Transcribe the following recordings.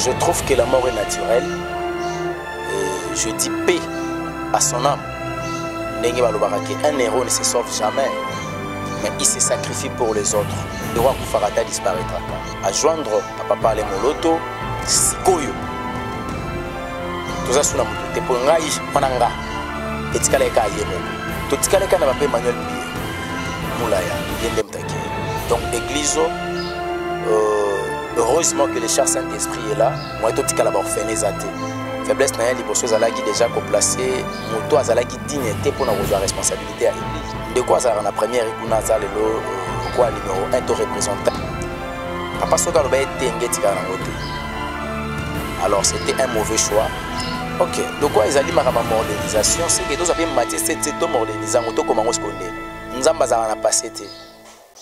je trouve que la mort est naturelle. Et je dis paix à son âme. Un héros ne se sauve jamais, mais il se sacrifie pour les autres. Le roi Kufarata disparaîtra. À joindre à papa les moloto, sikoyo. Tout ça sous la moto. Te pour ngai mananga. Et tikaleka yemo. Tout tikaleka na papa Emmanuel Mbiye. Moulaya yendem take. Donc l'église, heureusement que le cher Saint-Esprit est là. Moi tout tikala ba orphelin zate. Faiblesse na liboso zalaki déjà ko placer moto azalaki dignité pour la responsabilité à l'église. De quoi ça la première ikuna zalelo quoi numéro 1 to représentant. Papa soka lo ba etenge tikala moto. Alors c'était un mauvais choix. OK, de quoi ils allaient ma modernisation, c'est que nous avons maté cette modernisation auto comme on se connaît. Nous avons bazar passé.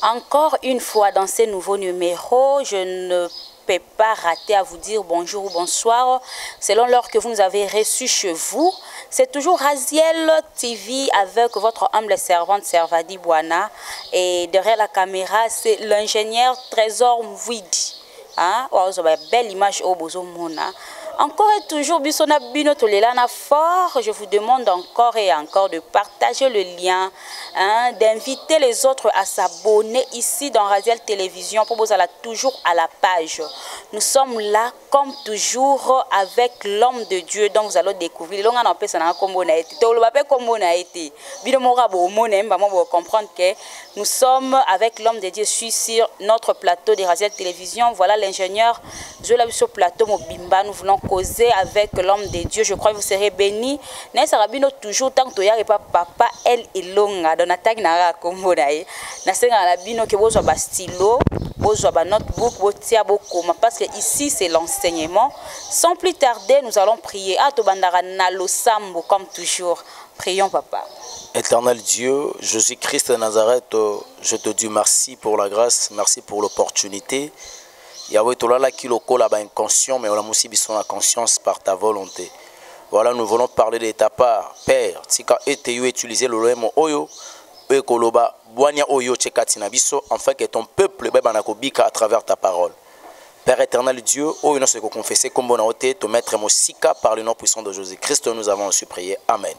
Encore une fois dans ces nouveaux numéros, je ne peux pas rater à vous dire bonjour ou bonsoir selon l'heure que vous nous avez reçu chez vous. C'est toujours Raziel TV avec votre humble servante Servadi Bouana et derrière la caméra c'est l'ingénieur Trésor Mvouidi. Hein? Belle image au bozo mona. Encore et toujours, Bissona Bino Tolelana fort. Je vous demande encore et encore de partager le lien, hein, d'inviter les autres à s'abonner ici dans Raziel Télévision pour vous aller toujours à la page. Nous sommes là comme toujours avec l'homme de Dieu dont vous allez découvrir. Comprendre que nous sommes avec l'homme de Dieu. Je suis sur notre plateau de Raziel Télévision. Voilà l'ingénieur. Je l'ai vu sur le plateau Mobimba. Nous voulons causer avec l'homme de Dieu. Je crois que vous serez bénis. N'est-ce pas toujours tant que tu papa elle est longue dans la tag nara kombo nae. Na senga la bino que vous avez stylo, vous avez notebook, vous tia beaucoup parce que ici c'est l'enseignement. Sans plus tarder, nous allons prier. À to bandara nalo sambo comme toujours. Prions papa. Éternel Dieu, Jésus-Christ de Nazareth, je te dis merci pour la grâce, merci pour l'opportunité. Yahweh Tolala qui le colle à inconscient, mais on a aussi besoin de conscience par ta volonté. Voilà, nous voulons parler de ta part. Père, tika eteyu utiliser le lemo oyo, ekoloba boanya oyo tchekatina biso, afin que ton peuple bebanakobika à travers ta parole. Père éternel Dieu, oyo nous se confesser comme bon ote, te mettre mosika par le nom puissant de Jésus-Christ, nous avons aussi prié. Amen.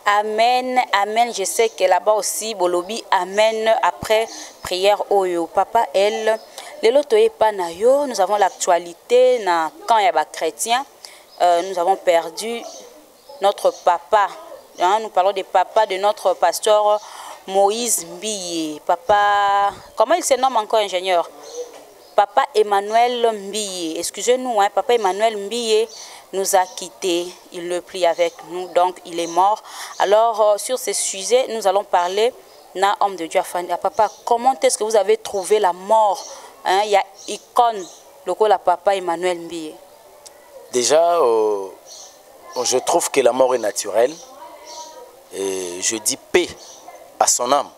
Amen, amen. Je sais que là-bas aussi, Bolobi, amen, après prière oyo. Papa, elle, les loto est pas na yo, nous avons l'actualité, na quand il y a chrétien, nous avons perdu notre papa. Hein, nous parlons des papas de notre pasteur Moïse Mbiye. Papa, comment il se nomme encore, ingénieur? Papa Emmanuel Mbiye. Excusez-nous, hein, Papa Emmanuel Mbiye nous a quittés, il ne plie avec nous, donc il est mort. Alors, sur ce sujet, nous allons parler d'un homme de Dieu. Papa, comment est-ce que vous avez trouvé la mort? Hein, il y a icône, le la Papa Emmanuel Mbiye. Déjà, je trouve que la mort est naturelle. Et je dis paix à son âme.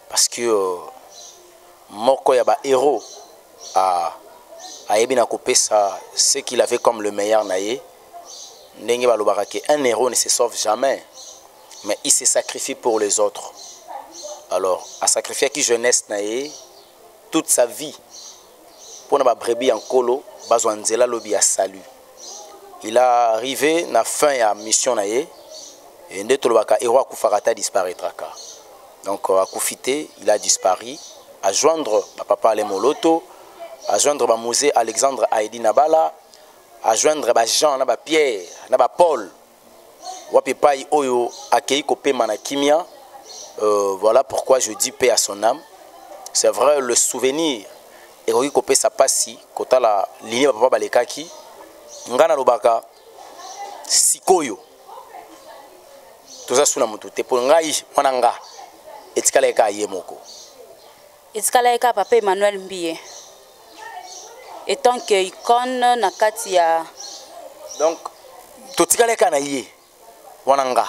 Parce que Moko Yaba héros a Ebina Kopé ça, ce qu'il avait comme le meilleur naïe. Un héros ne se sauve jamais, mais il se sacrifie pour les autres. Alors, à sacrifier qui jeunesse naïe, toute sa vie, pour ne pas brebis en colo, Bazouanzela lobi a salut. Il est arrivé à la fin de la mission naïe, et Ndetolobaka héros Kufarata disparaîtra. Donc, à Koufité, il a disparu. À joindre papa les Moloto, à joindre Musée Alexandre Haïdi Nabala, à joindre Jean, Pierre, Paul, Wapipai Oyo, Akei Kopé Manakimia. Voilà pourquoi je dis paix à son âme. C'est vrai, le souvenir, Héroï Kopé Sapasi, Kota la ligne Papa Balekaki, Ngana Lobaka, Sikoyo. Tout ça sous la moto. Te pour Ngai, Mananga, et Tkaleka Yemoko. Itzkalaika Papa Emmanuel Mbiye. Et tant que icône Nakatia. Donc, tout Tkaleka Naye, Wananga.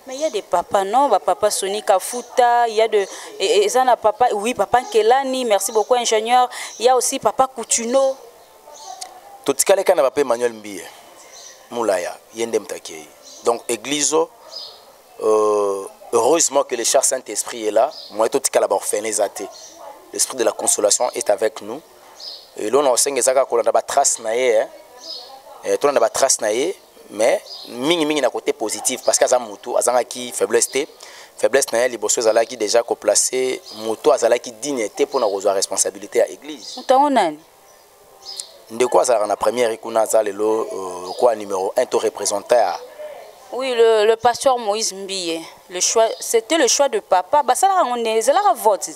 Mais il y a des papas, non? Papa Sonika Fouta, il y a de. Et ça, papa, oui, papa Kelani, merci beaucoup, ingénieur. Il y a aussi papa Koutuno. Tout Tkaleka na Papa Emmanuel Mbiye. Moulaya, Yendem Takei. Donc, église. Heureusement que le cher Saint-Esprit est là. Moi, tout orphelin. L'esprit de la consolation est avec nous. et l'on a cinq ezaka qu'on a ba trace naé hein tout on a ba trace naé mais mingi na côté positif parce qu'à mutu azanga qui faiblesse naé liboso azala qui déjà ko placer mutu azala qui dignité pour na rejoindre responsabilité à église mutango nani de quoi ça na première ikuna za lelo quoi numéro 1 to représentant. Oui, le pasteur Moïse Mbiye, c'était le choix de papa. Bah ça on est la vote.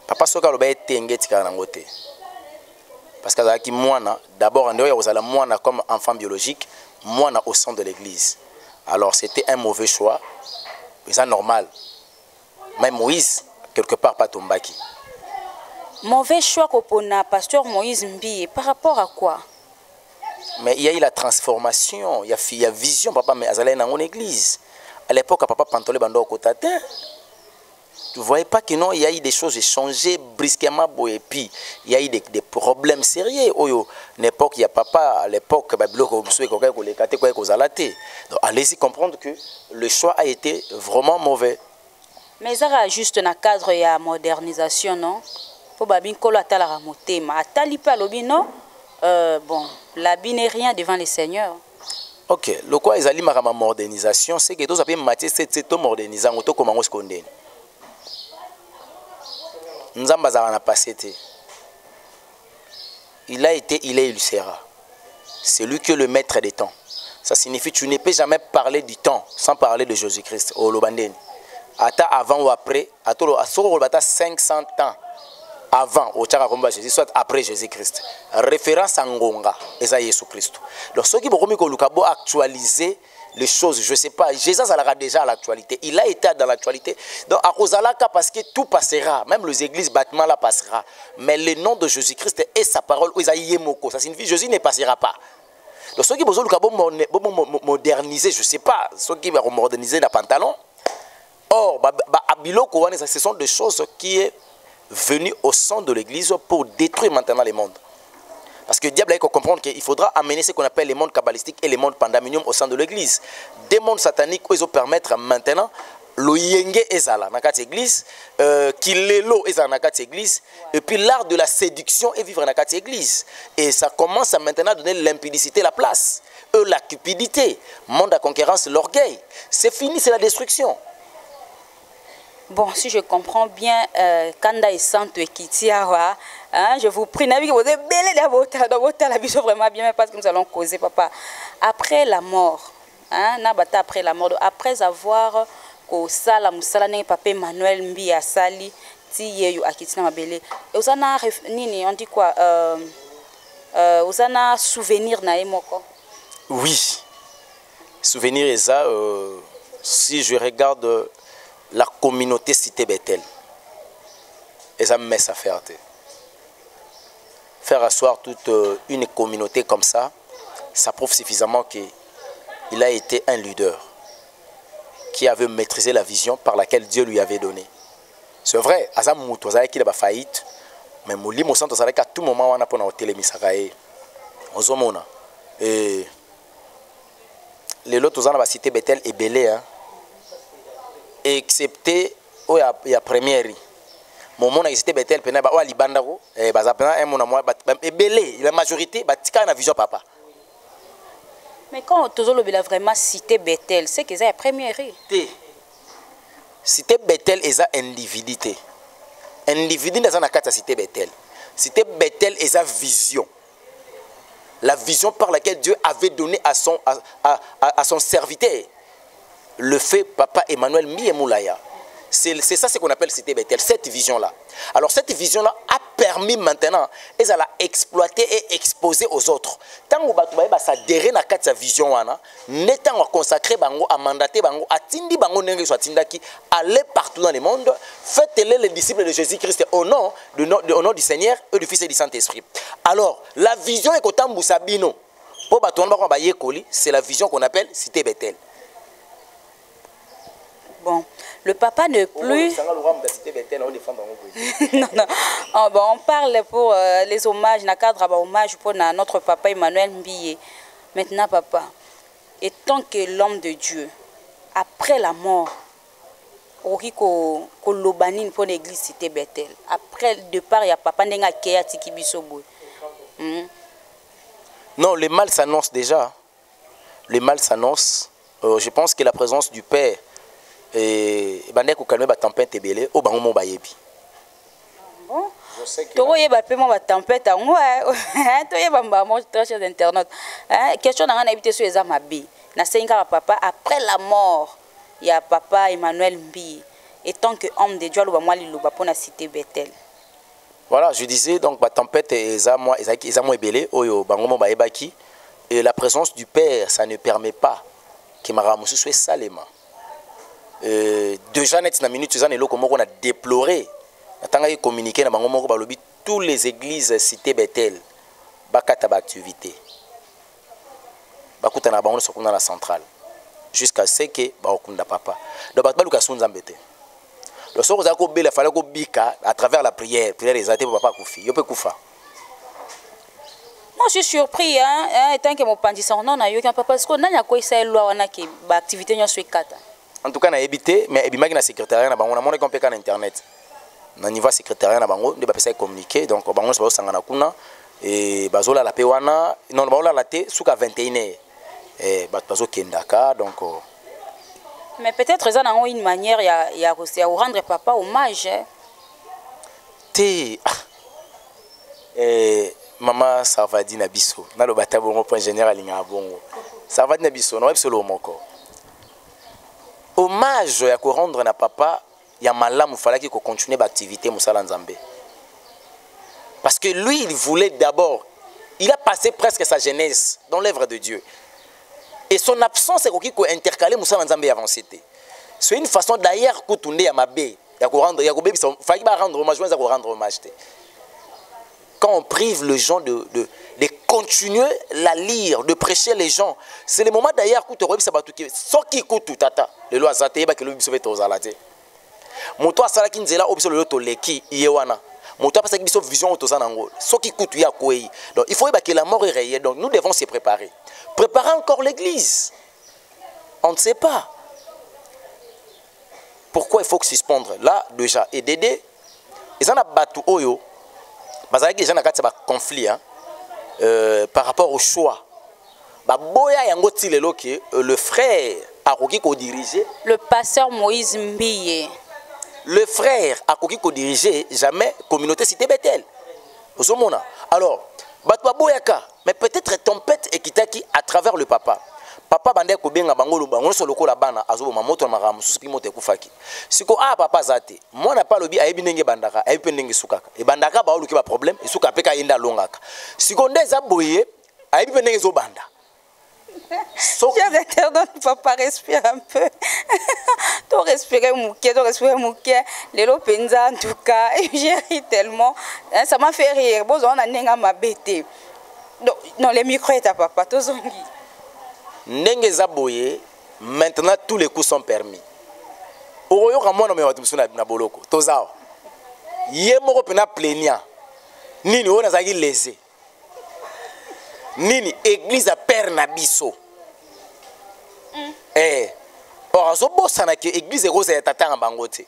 Papa soka lo ba etenge tika nango te. Parce que azaki mwana d'abord en dehors ozala mwana comme enfant biologique, mwana au sein de l'église. Alors c'était un mauvais choix. Mais c'est normal. Mais Moïse quelque part pas tombaki. Mauvais choix qu'opona pasteur Moïse Mbiye par rapport à quoi? Mais il y a eu la transformation, il y a vision, papa, mais azalé dans mon église. À l'époque, papa pantolé bando au côté. Tu ne voyais pas que non, il y a eu des choses changées brusquement, et puis il y a eu des problèmes sérieux. À l'époque, il y a papa, à l'époque, donc allez-y comprendre que le choix a été vraiment mauvais. Mais ça a juste un cadre et la modernisation, non? Pour babin kolo atala ramoté, ma atali pas lobi non? Bon, l'habit n'est rien devant les seigneurs. Ok, le quoi ils allaient ma modernisation, c'est que tous appellent Matthieu c'est modernisant, auto comment on se condamne. Nous avons passé. Il a été, il est, il sera. C'est lui qui est le maître des temps. Ça signifie que tu ne peux jamais parler du temps sans parler de Jésus-Christ. Au Lobanden. Ata avant ou après, à 500 ans. Avant, au Tcharakomba Jésus, soit après Jésus-Christ. Référence à Ngonga, et ça Jésus-Christ. Donc, ceux qui vont actualiser les choses, je ne sais pas, Jésus a déjà à l'actualité. Il a été dans l'actualité. Donc, à Rosalaka, parce que tout passera, même les églises bâtiments là passera. Mais le nom de Jésus-Christ et sa parole, ça signifie que Jésus ne passera pas. Donc, ceux qui vont moderniser, je ne sais pas, ceux qui vont moderniser les pantalons. Or, ce sont des choses qui sont venu au sein de l'église pour détruire maintenant le monde. Parce que le diable a comprendre qu'il faudra amener ce qu'on appelle les mondes kabbalistiques et les mondes pandaminium au sein de l'église. Des mondes sataniques où ils vont permettre maintenant le yenge ezala dans l'église, kilelo ezala dans l'église, et puis l'art de la séduction et vivre dans l'église. Et ça commence à maintenant donner l'impudicité la place, la cupidité, monde à concurrence, l'orgueil. C'est fini, c'est la destruction. Bon, si je comprends bien, Kanda et Santo et Kitiawa, je vous prie, vous êtes belé dans votre la vision vraiment bien, parce que nous allons causer, papa. Après la mort, après la mort, après avoir que Sala Moussala n'est papa Emmanuel Mbi à Sali, Tiyeyu à Kitina Mabele, vous avez on dit quoi, vous avez souvenir na emoko? Oui, souvenir est ça, si je regarde la communauté cité Bethel. Et ça me met sa fierté. Faire asseoir toute une communauté comme ça prouve suffisamment qu'il a été un leader qui avait maîtrisé la vision par laquelle Dieu lui avait donné. C'est vrai, Azam Moutouza qui a faillite, mais Mouli Moussanto Sarek à tout moment on a pour notre télémisarae. Ozomona. Et les lots dans la cité Bethel est belé, hein. Excepté il y a première moment existé Bethel pena ba wa libandako bazapena un mona moi belé la majorité batika na vision papa. Mais quand tozolo bela vraiment cité Bethel, c'est que ça la première cité Bethel est un individu. Individu dans na kata cité Bethel. Cité Bethel est sa vision. La vision par laquelle Dieu avait donné à son serviteur. Le fait papa Emmanuel Miyemoulaya. C'est ça ce qu'on appelle cité Bethel, cette vision-là. Alors cette vision-là a permis maintenant, et ça l'a exploité et exposé aux autres. Tant que ça adhéré à cette vision, n'étant consacré à mandater, à tindi bango nenge soit tindaki, aller partout dans le monde, faites-les les disciples de Jésus-Christ au nom du Seigneur et du Fils et du Saint-Esprit. Alors la vision est qu'autant Moussabino, c'est la vision qu'on appelle cité Bethel. Bon, le papa ne plus... non, non. Oh, bon, on parle pour les hommages, na cadre hommage pour notre papa Emmanuel Mbiye. Maintenant, papa, étant que l'homme de Dieu, après la mort, bakoki koloba nini pour l'église Cité Bethel après le départ ya papa ndenga keya tiki biso boy. Non, le mal s'annonce déjà. Le mal s'annonce. Je pense que la présence du Père et bande ko calmer ba tempête ebele o bango mo bayebi. Bon. Toko yeba pe mo ba tempête ngo to yeba mbamo très chers internautes. Question na ngana habité sur eza mabe. Na senga papa après la mort il y a papa Emmanuel Mbi et tant que homme de Dieu moi liloba pour la Cité Bethel. Voilà, je disais donc la tempête eza moi ebele oyo bango mo bayebaki et la présence du Père ça ne permet pas que maramusu soit salement. Déjà net na minute ça neloko moko na déplorer atanga ki communiquer na bango moko balobi tous les églises Cité Bethel bakata ba activité bakuta na bango so kuna la centrale jusqu'à ce que baokunda papa donc bat baluka sunza mbete donc so ko bela fallait ko bika à travers la prière les athées papa kufi yo pe kufa. Moi je suis surpris tant que mon pandissant non na yo kan papa parce que nanya ko isa loi wana ke ba activité nyo so kata. En tout cas na ebité mais ebimaki na secrétariat na bango na mona kompeka na internet na niveau secrétariat na bango de ba pesa communiquer donc bango so sangana kuna et bazola la pe wana non baola la té suka 21h bazo kendaka donc mais peut-être ça na une manière ya rendre papa hommage té mama Savadi na biso na lo batabongo point général nga bongo Savadi na biso na biso lo moko hommage ya ko rendre na papa ya malamu fallait qu'il continue l'activité musala nzambe parce que lui il voulait d'abord il a passé presque sa jeunesse dans l'œuvre de Dieu et son absence est qui intercaler musala nzambe avancé. C'est une façon d'ailleurs kutunde ya mabe ya ko rendre ya ko bebisa fallait ba rendre hommage za ko rendre hommage. Quand on prive les gens de continuer la lire, de prêcher les gens, c'est le moment d'ailleurs où tu as dit soki kutu tata le loi zate ba ke lo biso beto zalate moto asala ki nzela obiso le loto leki yewana moto apesa ki biso vision otoza nango soki kutu ya kwei. Donc il faut que la mort est réelle, donc nous devons se préparer encore l'église. On ne sait pas pourquoi il faut que suspendre là déjà et Dédé ils en a battu oyo bazaki déjà na kati ba conflit par rapport au choix ba boya yango ti lelo ke le frère akoki ko diriger le pasteur Moïse Mbiye. Le frère akoki ko diriger jamais communauté Cité Bethel. Osomona. Alors batwa boyaka mais peut-être tempête ekitaki à travers le papa. Papa bande ko benga bangolo bango so lokola bana azoboma moto maramu susu moto ekufaki. Siko papa zate. Moi na pas lobi ayebi ndenge bandaka, ayebi ndenge sukaka. E bandaka ba oluki ba problème, e suka peka yenda longaka. Siko ndeza boye ayebi ndenge zo banda. Papa respire un peu. Tu respirer mouké. Lélo penza en tout cas, j'ai ri tellement. Ça m'a fait rire. Bon, on a nenga ma bête. Non, les micros est à papa. Tozongi. Ndenge zaboye, maintenant tous les coups sont permis. Oroyo kamona me watu na boloko. Tozao. Ye moko pena plaignant. Nini ona zaki lésé. Nini église a père na biso. Or azobo sana ke église rose ya tata bangote.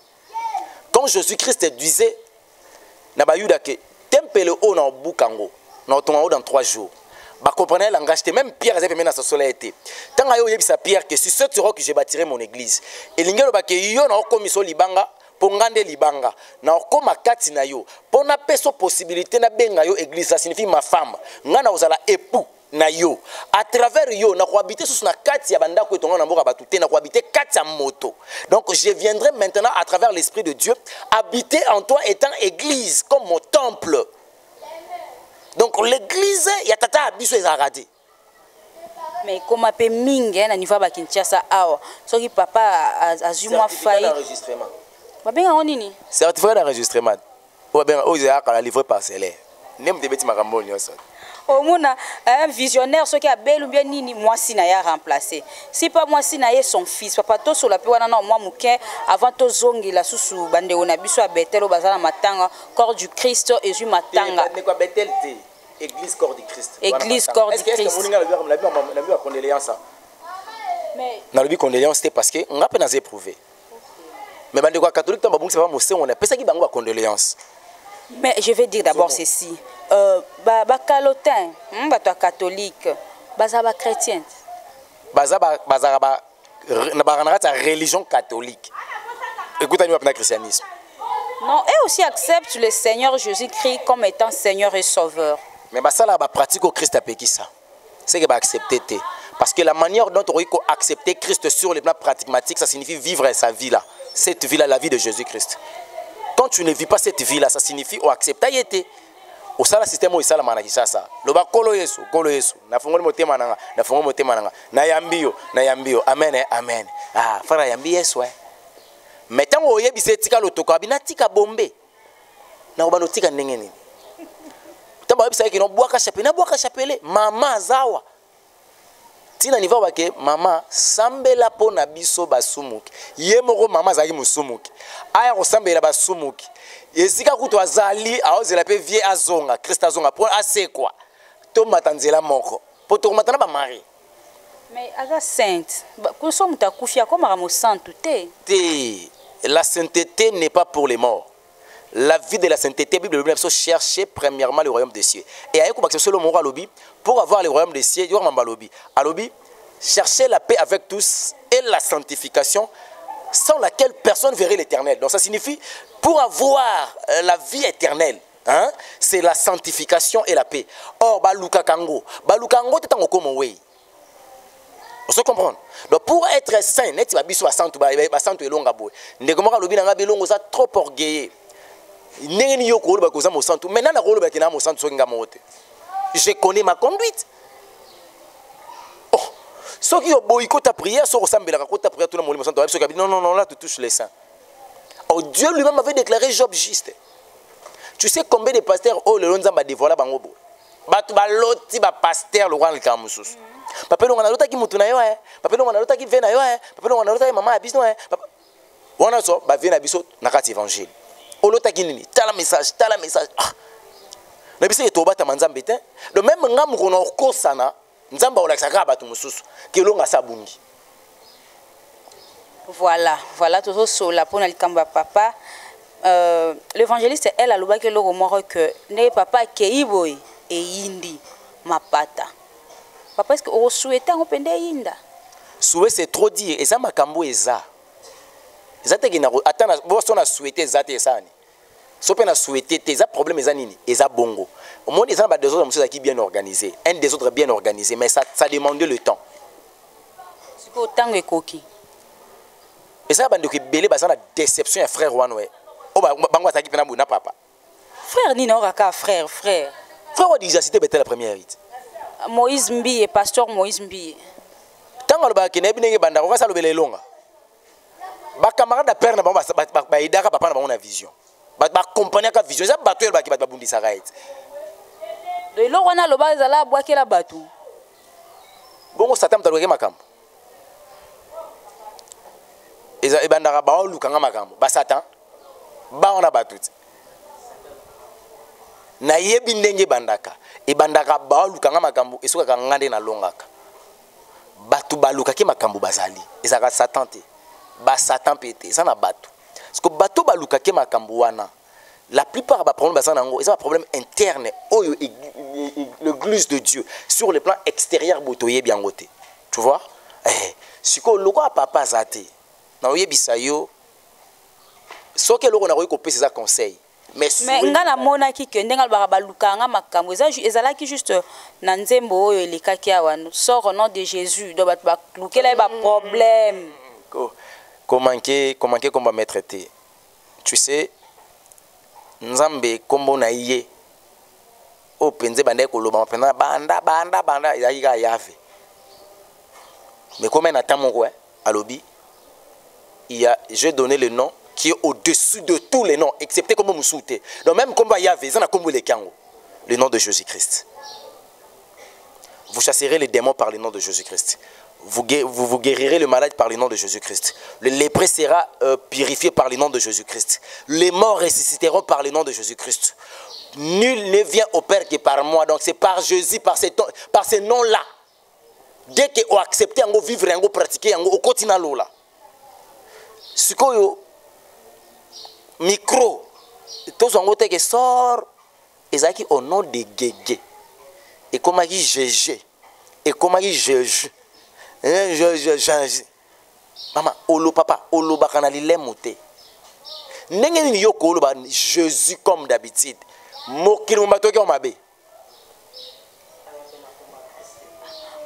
Quand Jésus-Christ disait na bayuda ke tempele o na bukango na otonga dans 3 jours. Ba comprenez le langage, même Pierre avait mené à sa soléité. Tant que yebisa Pierre que sur ce roc que j'ai bâtirai mon église. Et l'ingelo ba ke yo na okomiso libanga pongande libanga na okoma kati na yo. Pour na peso possibilité na benga yo église ça signifie ma femme. Ngana ozala époux na yo. À travers yo na ko habiter sous na kati ya banda ko etonga na mboka batute na ko habiter kati ya moto. Donc je viendrai maintenant à travers l'esprit de Dieu habiter en toi étant église comme mon temple. Donc l'église ya tata biso ezaradi. Mais comme appelle mingi na niveau ba Kinshasa awa. Soki papa azuma failli. Ba benga nini? Certificat d'enregistrement. Ou bien oza ka livrer parcellaire. Nem de beti makambo nyonso. Au mona un visionnaire ce qui a bel ou bien nini moi si na ya remplacer. Si pas moi si na ye son fils papa to sur la pe wana na moi muke avant to zongi la susu bande ona biso a Bethel bazala matanga corps du Christ Jésus matanga. Ne quoi Bethel te église corps du Christ. Église corps du Christ. Est-ce que la vie condoléance? Mais na lobi condoléance parce que on a pas éprouvé. Mais bande quoi catholique tant babou c'est pas mosé on a pesa ki bango condoléances. Mais je vais dire d'abord ceci. Ba calotin, ba toi catholique, baza ba chrétien. Baza ba na religion catholique. Écoutez nous le christianisme. Non, et aussi accepte le Seigneur Jésus-Christ comme étant Seigneur et Sauveur. Mais ça là ba pratique au Christ après qui ça. C'est que ba accepter. Parce que la manière dont on peut accepter Christ sur le plan pragmatique, ça signifie vivre sa vie là. Cette vie là, la vie de Jésus-Christ. Quand tu ne vis pas cette vie là, ça signifie accepter été. Au sala système au sala manakisa ça. Le ba kolo Yesu. Na fungoli motema nanga, na fungoli motema nanga. Na yambio. Amen, amen. Ah, fara yambi Yesu Mais tant que yebi setika lotoko abina tika bombe. Na obano tika ndenge nini. Tamba yebi saiki no boaka chapele, mama zawa. Tina niva wake mama sambela po na biso basumuki. Ye moko mama zaki musumuki. Aya ko sambela basumuki. Yesika kuto azali aozela pe vie azonga, Christ azonga po asekwa. To matanzela moko. Po to matana ba mari. Mais aga sainte, ko so mutakufia ko mara mo santu te. La sainteté n'est pas pour les morts. La vie de la sainteté, Bible dit chercher premièrement le royaume des cieux. Et avec le mot alobi, pour avoir le royaume des cieux, il y a alobi, chercher la paix avec tous et la sanctification sans laquelle personne ne verrait l'éternel. Donc ça signifie pour avoir la vie éternelle, hein, c'est la sanctification et la paix. Or baluka kango t'es en comme way. On se comprend. Donc pour être saint, net ba biso santu ba santu elonga boy. Ndegomaka lobi na belongo ça trop orgueilleux. Je connais ma conduite. Oh, ceux qui ont boycotté ta prière, ceux qui ont ta prière, tout le monde non, là tu touches les saints. Oh, Dieu lui-même avait déclaré Job juste. Tu sais combien de pasteurs oh le lonza ba dévoiler bango bo. Ba loti ba pasteur le roi le kamusus. Papa longa na lota ki mutu na yo papa longa na lota ki vena yo papa longa na lota ki mama abiso papa. Wana so ba vena biso na kati évangile. Olota kinini tala message ah na bise to bata manzambe te do même ngamu kono okosana nzamba olakisaka batu mususu kelonga sabungi. Voilà tout ça la pona likamba papa l'évangéliste elle a loba que le moro que ne papa keiboy et yindi mapata papa est-ce que o souhaite on pende yinda souhait c'est trop dire et ça makambo eza te gina atana bo sona souhaiter za te sani so pe na souhaiter te za problème eza nini eza bongo au monde eza ba des autres monsieur qui bien organisé un des autres bien organisé mais ça demande le temps c'est ko tango ekoki et ça bande ko belé ba na déception ya frère wanwe o bango ataki pena buna papa frère ni na raka frère wa diversité bete la première rite Moïse Mbiye pasteur Moïse Mbiye tango ba kene binenge banda ko sa lobele longa ba camarade de père na ba idaka papa na ba na vision ba accompagner ka vision ça bato ba ki ba bundisa right de lo wana lo ba zala bwakela bato bongo satan mtaluke makambo eza ebandaka ba olukanga makambo ba satan ba ona batuti na yebi ndenge bandaka ebandaka ba olukanga makambo esoka ngande na longaka batu baluka ki makambo bazali ezaka satan te ba satan pété ça na bato parce que bato baluka ke makambo wana la plupart ba problème bazana ngo c'est un problème interne oyo l'église de Dieu sur le plan extérieur botoye bien ngoté tu vois siko loko papa zate na oyebisa yo soke loko na ko pesa conseil mais ngana mona ki ke ndenga baluka nga makambo ezala ki juste na nzembo oyo elikaki awa sort au nom de Jésus do ba lukela ba problème comment va mettre té tu sais nzambe kombo na iye o penze bande ko loba pena banda ya yave mais comme un attend mon alobi j'ai donné le nom qui est au-dessus de tous les noms excepté comme Moussouté donc même comme yave ça na kombo le kango le nom de Jésus-Christ vous chasserez les démons par le nom de Jésus-Christ. Vous guérirez le malade par le nom de Jésus-Christ. Le lépreux sera purifié par le nom de Jésus-Christ. Les morts ressusciteront par le nom de Jésus-Christ. Nul ne vient au Père que par moi. Donc c'est par Jésus, par ces noms-là. Dès que vous acceptez, vous vivre, vous pratiquer, vous continuez là. Ce que micro tous en côté qui sort et ça qui au nom de Guégué et comment qui GG et comment qui je maman olo papa olo bakana lile moté ndenge ni yoko olo ba Jésus comme d'habitude mokili mbatoki o mabe.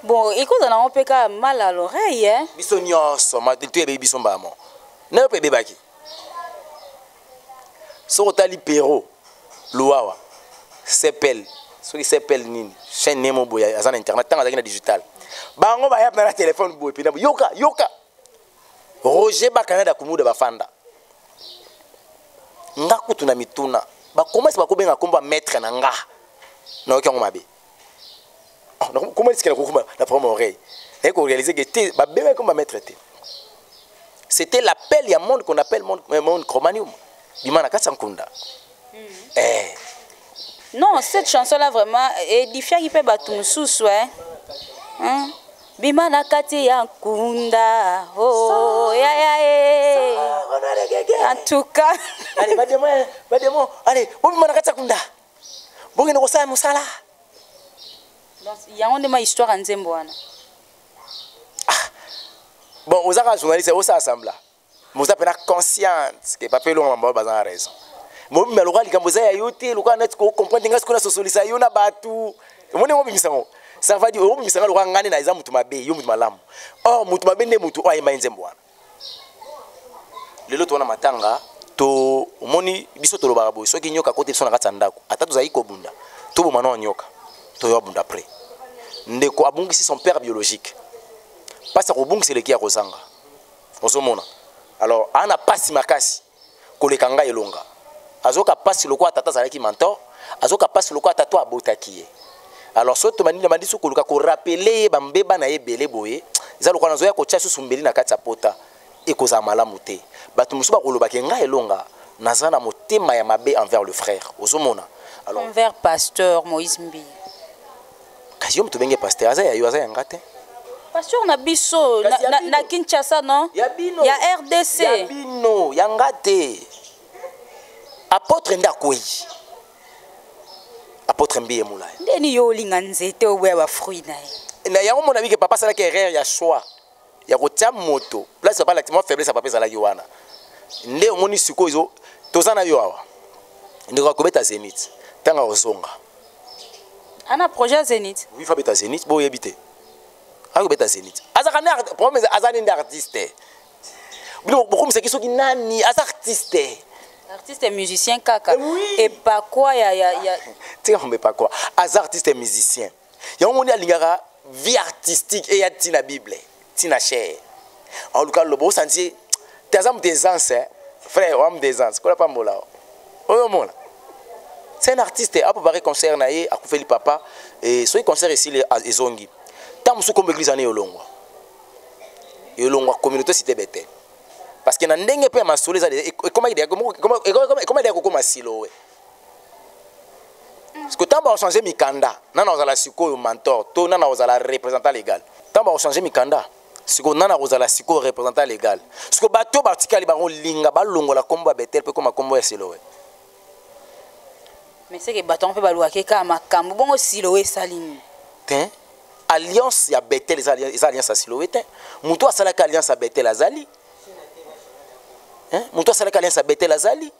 Bon, écoute, on a un peu mal à l'oreille, hein. Biso nyonso ma tu ebe biso mbamo na pe bebaki so tali pero luawa sepel so ki sepel nini chaîne nemo boya azana internet tanga na digital bango ba yap na téléphone boy pe yoka Roger ba Canada kumuda bafanda ngaku tuna mituna ba commence ba ko benga komba maître na nga na okango mabe comment est-ce qu'elle a la première oreille et qu'on réalisait que c'était bah bébé comme maître était c'était l'appel il y a monde qu'on appelle monde chromanium bimana katsankunda non cette chanson là vraiment édifiant qui peut battre mususu hein bimana kati ya kunda oh ya en tout cas allez bademo allez bimana katsakunda bongi no kosa musala. Il y a une histoire en Zembouana. Bon, aux arts journalistes, c'est ça ensemble. Vous avez conscience que papa l'on m'a pas raison. Moi, mais le roi, il commence à yoter, le roi net comprendre ce qu'on a socialisé, il y a battu. Moi, ne m'obéis pas. Ça va dire, oh, mais ça le roi ngani na izamu tumabe, yo mutumalam. Oh, mutumabe ne mutu, oh, ima Nzembouana. Le lot on a matanga, to moni biso to lobarabo, so ki nyoka kote biso na katandako. Atatu za iko bunda. To bo mano nyoka. To yo bunda après. Ndeko abungisi son père biologique. Parce que abungisi le ki ya kozanga. Osomona. Alors ana pasi makasi kolekanga elonga. Azoka pasi lokwa tata zalaki mentor, azoka pasi lokwa tata abotaki. Alors so to manina mandiso koluka ko rappeler ba mbeba na ebele boye, za lokwa nazo ya ko tcha susumbeli na kati ya pota ekoza malamu te. Batu musuba koloba ke nga elonga nazana motema ya mabe envers le frère. Osomona. Alors envers pasteur Moïse Mbi. Kasi yo mtubenge pasteur aza ya yo aza ngate. Pasteur na biso na Kinshasa non? Ya bino. Ya RDC. Ya bino, ya ngate. Apôtre ndakoi. Apôtre Mbi emula. Ndeni yo linga nzete owe ba fruit na ye. Na yango mona bike papa sala ke erreur ya choix. Ya kotia moto. Place papa l'activement faiblesse papa sala yowana. Nde omoni sikozo tozana yo awa. Ndeko kobeta Zénith. Tanga ozonga. Ana projet Zénith. Oui, fa beta Zénith bo yebite. Ako beta Zénith. Azakana problème azani d'artiste. Bilo beaucoup c'est qui nani az artiste. Artiste et musicien kaka. Oui. Et pas quoi ya tu sais pas quoi. Az artiste et musicien. Ya on a lingara vie artistique et ya tina Bible. Tina cher. En tout cas le beau sentier tes âmes des ans frère, homme des ans. Quoi pas mola. Oh mola. C'est un artiste à peu près concert naé à Koufeli papa et soit concert ici les Ezongi. Tant sous comme église année Olongwa. Et Olongwa communauté cité bête. Parce que na ndenge pe masole za comment il est comme siloé. Parce que tant ba changer mikanda, nana ozala siko mentor, to nana ozala représentant légal. Tant ba changer mikanda, siko nana ozala siko représentant légal. Parce que bato bartikali bango linga ba longola kombo betel pe comme kombo ya siloé. Mais c'est que bâton peut balouer ka makambo bon siloé saline. Tin alliance ya betel les alliances à siloé tin. Muto asala ka alliance à betel azali. Hein? Muto asala ka alliance à betel azali.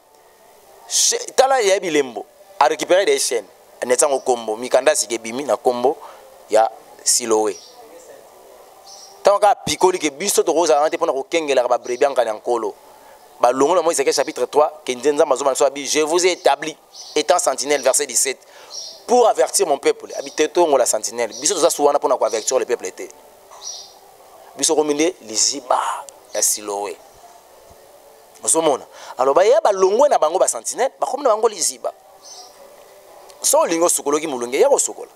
Tala ya bilembo a récupérer des chaînes. Netang au combo mikanda sikebimi na combo ya siloé. Tant ka pikoli ke biso to roza ante pona ko kengela ba brebian kana nkolo. Balongo le Moïse chapitre 3 je vous ai établi étant sentinelle verset 17 pour avertir mon peuple habitez to la sentinelle biso za suwana pour avertir le peuple était biso kominde liziba ya siloé osomona alors ba ya balongo na bango ba sentinelle ba komina bango liziba so lingo sukoloki mulunge ya ko sukola.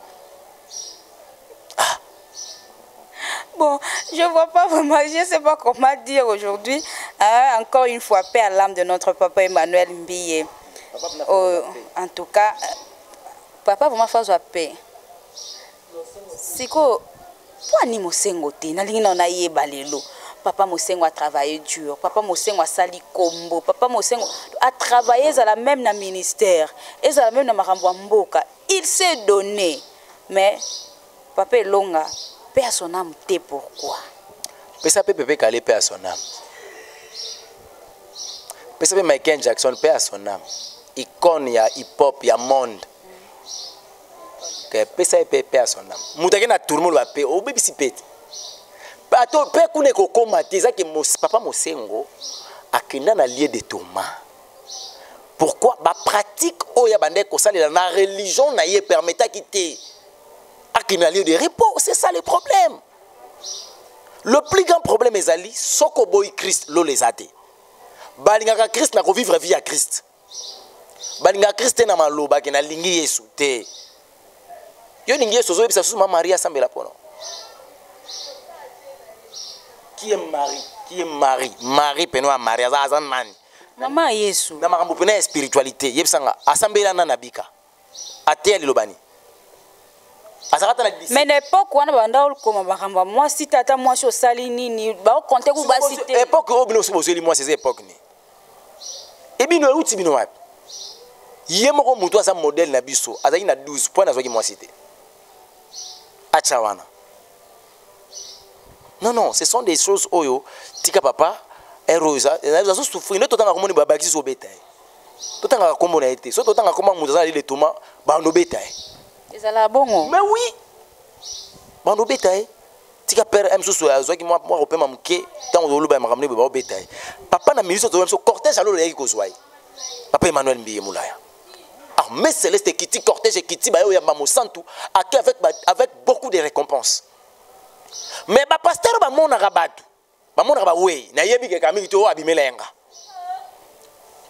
Bon, je vois pas vraiment, je ne sais pas comment dire aujourd'hui. Encore une fois, paix à l'âme de notre papa Emmanuel Mbiye. En tout cas, papa vraiment fait sa paix. C'est que, pour animer au sengoté, na lingi na ye balelo. Papa Mosengo a travaillé dur. Papa Mosengo a sali combo. Papa Mosengo a travaillé même dans le ministère. Et même dans Marambo Mboka. Il s'est donné. Mais Papa Elonga, paix à son âme, t'es pourquoi? Pesa peut aller paix à son âme. Pesa peut Michael Jackson, paix à son âme. Icône, il y a hip-hop, il y a monde. Pesa peut paix à son âme. Moutake na tout le monde va paix. Au bébé si pète. Pato, paix qu'on est comme que Papa Mosengo a kenda na lieu de Thomas. Pourquoi? Ba pratique oya bande ko sala na religion na ye permettait quitter. A kenda lieu de repos, c'est ça le problème. Le plus grand problème est ali soko boy Christ lo les athées. Balingaka Christ na ko vivre vie à Christ. Balinga Christ na maloba ke na lingi Yesu te. Yo lingi Yesu zo bisa suma Maria sambela pono. Qui est Marie? Qui est Marie? Marie penoa Maria azan mani. Maman Yesu. Na makambo pena spiritualité yebsanga asambela na nabika. Atea lilobani. Mais l'époque où on a bandé comme bakamba moi si tata moi sur sali nini ba compter ku ba cité. Époque où bino so bozeli moi ces époques ni. Et bino outi bino wapi? Yemoko mutu asa modèle na biso azali na 12 points na zoki moi cité. Achawana. Non non, ce sont des choses oyo tika papa erosa na zo souffrir ne totanga komoni babaki so beta. Totanga kombo na été. So totanga komba mutu azali le Thomas ba no beta. Bongo. Mais oui. Bando bétail. Tika père aime sous zo qui moi repé mamke tant au luba makamne ba bétail. Papa na ministre to cortège alo le ko zoai. Papa Emmanuel Mbiye Moulaya. Ah mais Céleste kiti cortège kiti ba yo ya mamo santu avec beaucoup de récompenses. Mais ba pasteur ba mona rabatu. Ba mona ba we na yebi ke kami to abimelenga.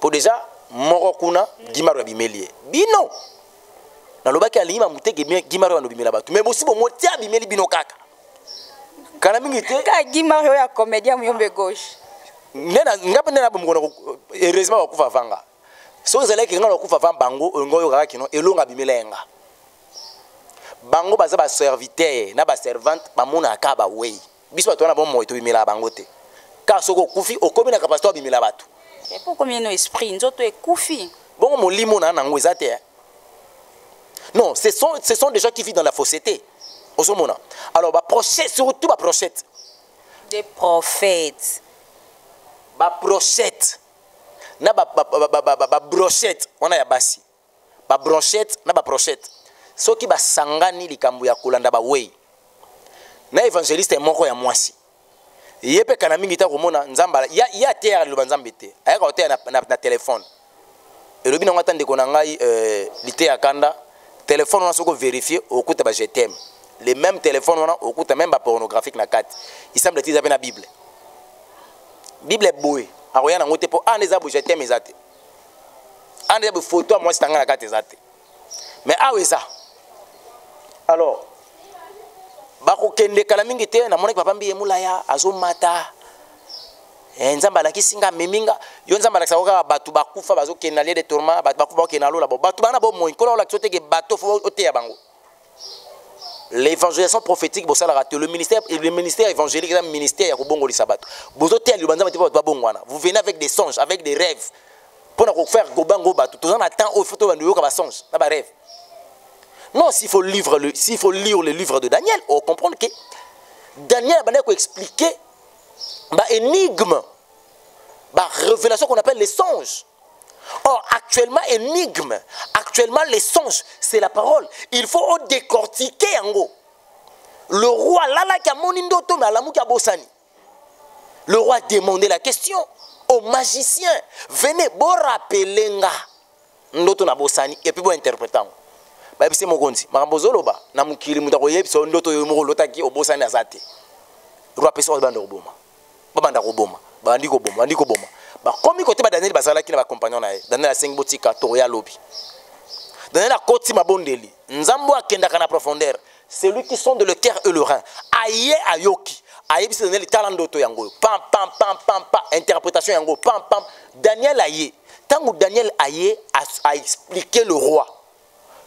Pour déjà moro kuna gimaro abimelie. Bino. Na lobaki alima muteke gimaro no bimela batu mais bosi bo moti abimeli bino kaka kana mingi te ka gimaro ya comédien muyombe gauche nena ngapa nena bomukono heureusement bakufa vanga so zeleke ngalo kufa vanga bango ngoyo kaka kino elonga bimelenga bango baza ba serviteur na ba servante ba mona akaba wey biso bato na bon moto bimela bango te ka soko kufi okomi na kapasito bimela batu et pourquoi no esprit nzoto e kufi bongo molimo na nango ezate. Non, ce sont des gens qui vivent dans la fausseté. Alors, prochette, surtout ma prochette. Des prophètes. Ma prochette. Na brochette. On a ya basi. Ba brochette, na ba prochette. Ceux qui ba sangani likambu ya kolanda ba wey. Na évangéliste moko ya mwasi. Yepe kana mingi ta komona nzamba ya terre lo banzambe te. Ayaka hotel na téléphone. Et le bino ngata ndeko na ngai lité ya kanda. Téléphone on a soko vérifier au coup je t'aime. Les mêmes téléphones on a au coup même pas pornographique na carte. Il semble qu'ils avaient la Bible. Bible est boue. Aroya na ngote po aneza bo je t'aime ezate. Aneza bo photo moi c'est na carte ezate. Mais ah oui ça. Alors bako kende kala mingi te na mona papa Mbiye Moulaya azomata. Nzamba la kisinga meminga yo nzamba la sakoka batu bakufa bazo kenale de tourment batu bakufa ke nalo la batu bana bo mo ikolo la tsote ke bato fo ote ya bango. L'évangélisation prophétique bo sala raté le ministère évangélique est un ministère ya ko bongo li sabato. Bozo te ali banza ba bongwana. Vous venez avec des songes, avec des rêves. Pour na ko faire go bango batu tout en attend au photo bandu yo ka ba songe, na ba rêve. Non, s'il faut lire le livre de Daniel, on comprend que Daniel a banné ko expliquer bah énigme, bah révélation qu'on appelle les songes. Or actuellement énigme, actuellement les songes, c'est la parole. Il faut décortiquer en gros. Le roi lala qui a monindoto mais alamu qui a bossani. Le roi a demandé la question au magicien. Venez bon rappeler nga ndoto na bossani et puis bon interprétant. Bah c'est mon konzi. Marambozolo ba na mukiri mutako yebso ndoto yo mo lotaki obosani azate. Roi peso bande roboma. Babanda roboma, bandi ko boma. Ba komi côté ba Daniel bazala ki na ba compagnon na ye. Daniel a 5 botika toya lobi. Daniel a koti mabondeli. Nzambo akenda kana profondeur. Celui qui sonde le cœur et le rein. Aye ayoki. Aye biso Daniel talando to yango. Pam interprétation yango. Pam. Daniel aye. Tango Daniel aye a expliqué le roi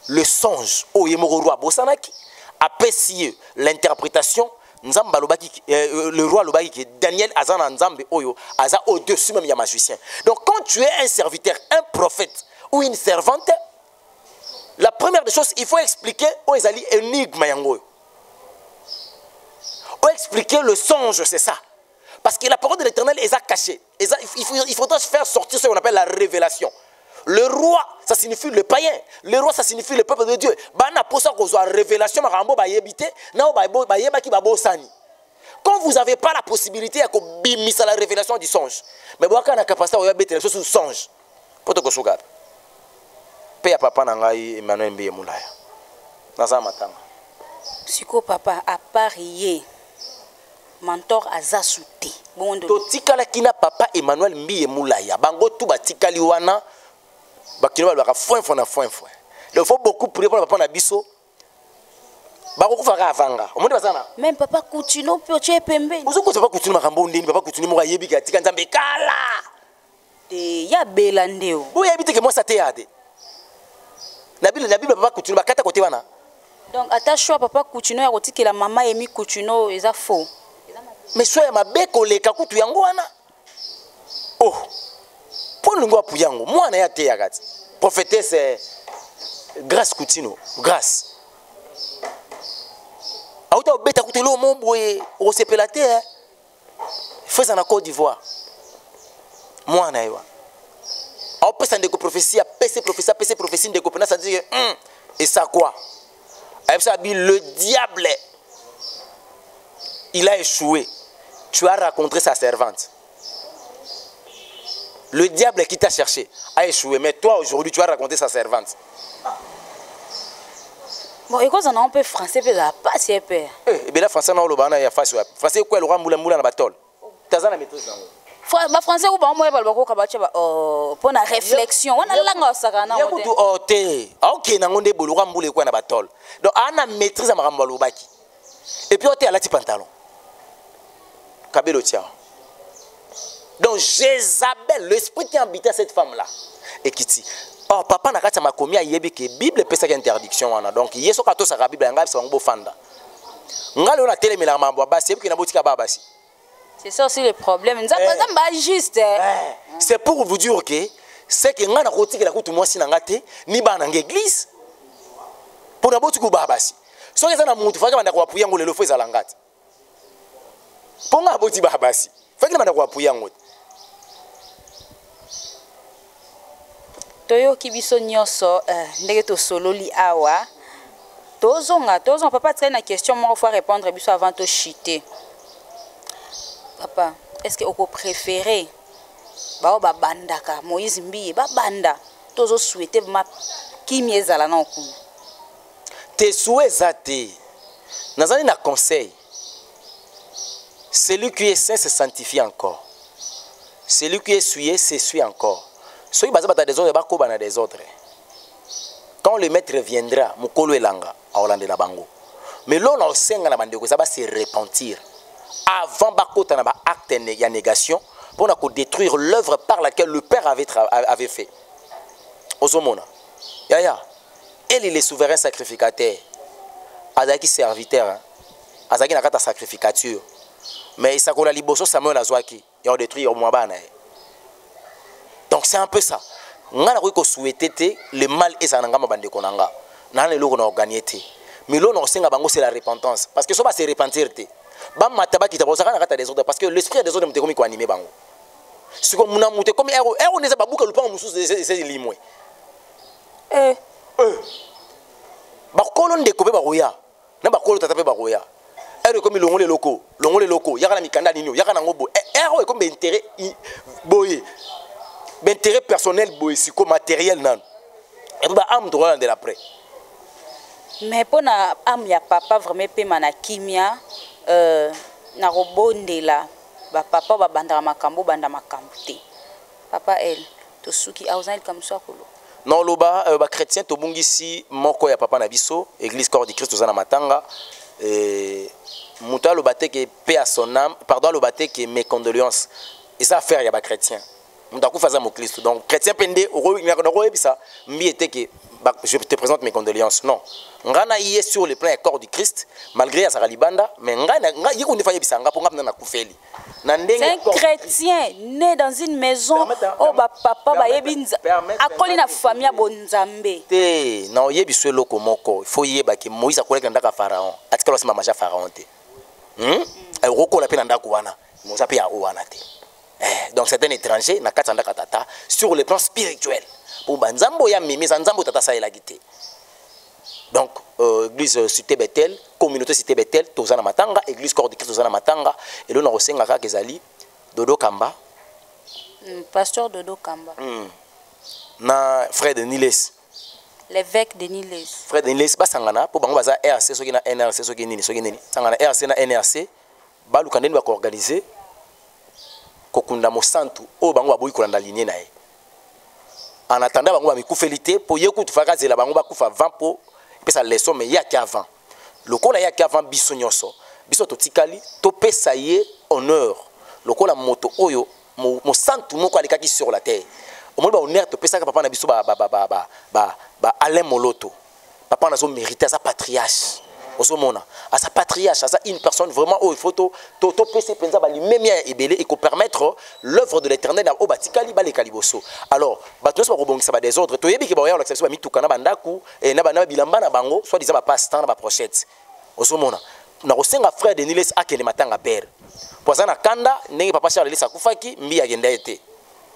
le songe. O yemoko roi bosanaki a pessier l'interprétation. le roi lobaki que Daniel azana nzambe oyo aza au-dessus même ya magicien. Donc quand tu es un serviteur, un prophète ou une servante, la première des choses, il faut expliquer aux ezali énigme yango. Ou expliquer le songe, c'est ça. Parce que la parole de l'Éternel est cachée. Il faudra faire sortir ce qu'on appelle la révélation. Le roi, ça signifie le païen. Le roi, ça signifie le peuple de Dieu. Révélation, quand vous n'avez pas la possibilité de la révélation du songe, mais vous avez la capacité de mettre les choses sous songe. Pour te souvenir. Paya papa nangai Emmanuel Mbiye Moulaya. Naza matanga. Siko papa à parier. Mentor azasuté. To tikala kina papa Emmanuel Mbiye Moulaya. Bango tout batikali wana. Bakino ba foin. Il faut beaucoup prier pour papa na biso. Bako kufaka avanga. Omondi bazana. Même papa Coutinho peut tu pembe. Ozo ko papa Coutinho makambo ndeni papa Coutinho mo yebi ka tika nzambe kala. De ya belandeo. Bo yebi te que moi ça te yade. La Bible papa Coutinho bakata côté wana. Donc ata choix papa Coutinho ya kotikela mama Emi Coutinho eza faux. Mais soya mabe koleka kutu yango wana. Oh. Pour le ngwa yango, moi na ya te ya kati. Prophétesse Grâce Coutinho, grâce. Auta obeta kutelo mo boye o sepelate hein. Fais en Côte d'Ivoire. Moi na yo. On peut s'en déco prophétie, PC prophétie de copena ça dit et ça quoi? Le diable il a échoué. Tu as rencontré sa servante. Le diable qui t'a cherché a échoué, mais toi aujourd'hui tu as rencontré sa servante. Bon, et quand on a un peu français, peut pas si peur. Eh bien là français non le bana ya face français quoi le roi moula na batol. Taza na maîtrise nango. Ma français ou pas moi ba ko kabacha ba pour la réflexion. On a langa sakana. Ya kutu ote. OK nango nde bolo roi moula kwa na batol. Donc ana maîtrise ma rambo lobaki. Et puis ote alati pantalon. Kabelo tia. Donc Jézabel, l'esprit qui habitait cette femme-là, et qui dit, oh papa n'a pas commis à yebi que Bible peut faire interdiction wana. Donc yeso kato sa Bible ngaba sa ngo fanda. Ngalo na télé mela mambo basi et puis na botika baba basi. C'est ça aussi le problème. Nous avons pas juste. C'est pour vous dire que c'est que ngana kotika la kutu mwasi na ngate ni bana l'église. Pour na botika baba basi. So que ça na mutu faka banda ko apuya ngolo lefo za langate. Pour na botika baba basi. Faka banda ko apuya ngolo. Toyo kibiso nyoso ndenge to sololi awa tozonga papa traîne la question moi faut répondre biso avant de chuter. Papa est-ce que oko préférer ba bandaka Moïse Mbiye ba banda tozo souhaiter ma kimiezala na okuna te souhaiter nazali na conseil celui qui est saint se sanctifie encore, celui qui est souillé s'essuie encore. Soyez basé sur des autres, et des autres. Quand le maître viendra, Mukolo elanga, à Hollande la bango. Mais là, on a aussi un bandeko, ça va se repentir. Avant bakota na ba acte de négation, pour détruire l'œuvre par laquelle le Père avait fait. Osomona. Yaya. Elle il est souverain sacrificateur. Azaki serviteur. Azaki na kata sacrificature. Mais ça kola liboso Samuel azwaki, et on détruit au mwabana. Donc c'est un peu ça. On a souhaité le mal et ça n'a pas bandé konanga. N'a le logo n'a gagné té. Mais l'on a senga bango c'est la repentance parce que ça va se repentir té. Bam mataba qui t'abose kana kata des autres parce que l'esprit des autres me comme animé bango. C'est comme muna muté comme héros ne sait pas bouka le pan musus c'est limoué. Ba kolon de kobe ba roya. Na ba kolon tatape ba roya. Héros comme longole loko. Yaka na mikanda nino, yaka na ngobo. Héros comme intérêt boye. L'intérêt personnel matériel nan et puis âme droit de l'après mais pour na âme ya papa vraiment pe mana kimia na robondela ba papa ba banda makambo te papa elle to suki auzan comme ça kolo non loba ba chrétien to bungisi moko ya papa na biso église corps de Christ ozana matanga muta lo baté que paix à son âme pardon lo baté que mes condoléances et ça faire ya ba chrétien. Donc chrétien pende oro bisa mbi était que je te présente mes condoléances. Non. Ngana y est sur le plan du corps du Christ, malgré Azara Libanda, mais Ngana y est bisanga pour ngana kufeli. C'est un chrétien né dans une maison où papa ba yebinza akoli na famille bonzambe. Te na yebi so loko moko, il faut yeba que Moïse akoleka ndaka pharaon. Atikalo sima maja pharaon te. Roko la pe ndako wana. Moza pe ya wana te. Donc c'est un étranger na katanda katata sur le plan spirituel. Pour banzambo ya mimi zanzambo tata sa elagité. Donc église Cité Bethel, communauté Cité Bethel, tozana matanga, église corps de Christ tozana matanga et là on resenga ka kezali Dodo Kamba. Pasteur Dodo Kamba. Na frère de Niles. L'évêque de Niles. Frère de Niles basangana pour bango baza RC soki na NRC soki nini soki nini. Sangana RC na NRC baluka ndeni ba ko organiser kokunda mosantu o bango baboyi kolanda lignée na ye. En attendant bango ba mikufelité pour yeku tufaka zela bango ba kufa 20 po pesa leçon mais yaki avant. Lokola yaki avant biso nyonso. Biso to tikali to pesa ye honneur. Lokola moto oyo mosantu moko alikaki sur la terre. Au moins ba honneur to pesa ka papa na biso ba Alain Moloto. Papa na zo mériter sa patriarche. À sa patriarche, à sa une personne vraiment où il faut to PC penza ba lui-même ebelé et qu'on permettre l'œuvre de l'Éternel au batikali ba les kaliboso. Alors, ba tous ba robongisa ba des ordres, to yebi ke ba ya l'accès ba mituka na bandaku et na bana bilamba na bango, soit disant ba passe temps na ba prochette. Osomona. Na kosenga frère de Niles akele matanga père. Poza kanda ndenge papa Charles Lisa kufaki mbi agenda ete.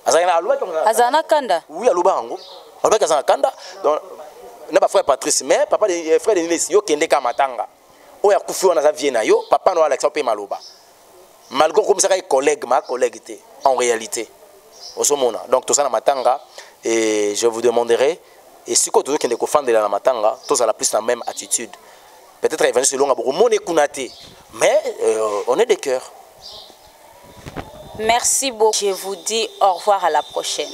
Azana aluba tonga. Azana kanda. Oui, aluba ngo. Aluba azana kanda. Donc na ba frère Patrice mais papa de frère de Niles yo kende ka matanga. Oya kufi wana za viena yo papa no Alex pe maloba. Malgré comme ça collègue ma collègue té en réalité. Osomona. Donc tout ça na matanga et je vous demanderai et si ko to kende ko fande la matanga, tous à la plus la même attitude. Peut-être évangile selon beaucoup mon écounaté mais on est de cœur. Merci beaucoup. Je vous dis au revoir à la prochaine.